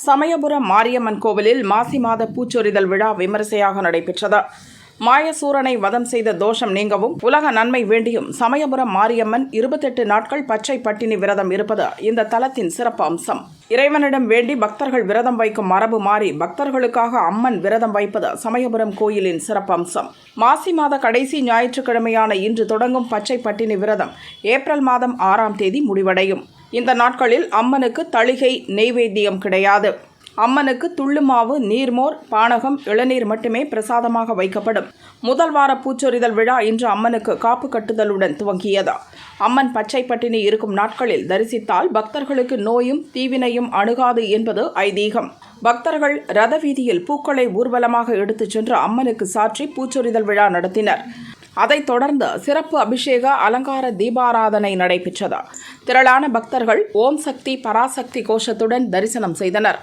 சமயபுரம் மாரியம்மன் கோவிலில் மாசி மாத பூச்சொரிதல் விழா விமரிசையாக நடைபெற்றது. மாயசூரனை வதம் செய்த தோஷம் நீங்கவும் உலக நன்மை வேண்டியும் சமயபுரம் மாரியம்மன் 28 நாட்கள் பச்சை பட்டினி விரதம் இருப்பது இந்த தலத்தின் சிறப்பு அம்சம். இறைவனிடம் வேண்டி பக்தர்கள் விரதம் வைக்கும் மரபு மாறி பக்தர்களுக்காக அம்மன் விரதம் வைப்பது சமயபுரம் கோயிலின் சிறப்பு அம்சம். மாசி மாத கடைசி ஞாயிற்றுக்கிழமையான இன்று தொடங்கும் பச்சை பட்டினி விரதம் ஏப்ரல் மாதம் 6ஆம் தேதி முடிவடையும். இந்த நாட்களில் அம்மனுக்கு தளிகை நெய்வேத்தியம் கிடையாது. அம்மனுக்கு துள்ளுமாவு, நீர்மோர், பானகம், இளநீர் மட்டுமே பிரசாதமாக வைக்கப்படும். முதல் வார பூச்சொரிதல் விழா இன்று அம்மனுக்கு காப்பு கட்டுதலுடன் துவங்கியது. அம்மன் பச்சை பட்டினி இருக்கும் நாட்களில் தரிசித்தால் பக்தர்களுக்கு நோயும் தீவினையும் அணுகாது என்பது ஐதீகம். பக்தர்கள் ரத வீதியில் பூக்களை ஊர்வலமாக எடுத்துச் சென்று அம்மனுக்கு சாற்றி பூச்சொரிதல் விழா நடத்தினர். அதைத் தொடர்ந்து சிறப்பு அபிஷேக அலங்கார தீபாராதனை நடைபெற்றது. திரளான பக்தர்கள் ஓம் சக்தி பராசக்தி கோஷத்துடன் தரிசனம் செய்தனர்.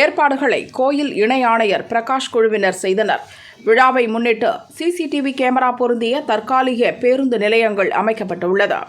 ஏற்பாடுகளை கோயில் இணை ஆணையர் பிரகாஷ் குழுவினர் செய்தனர். விழாவை முன்னிட்டு CCTV கேமரா பொருந்திய தற்காலிக பேருந்து நிலையங்கள் அமைக்கப்பட்டுள்ளது.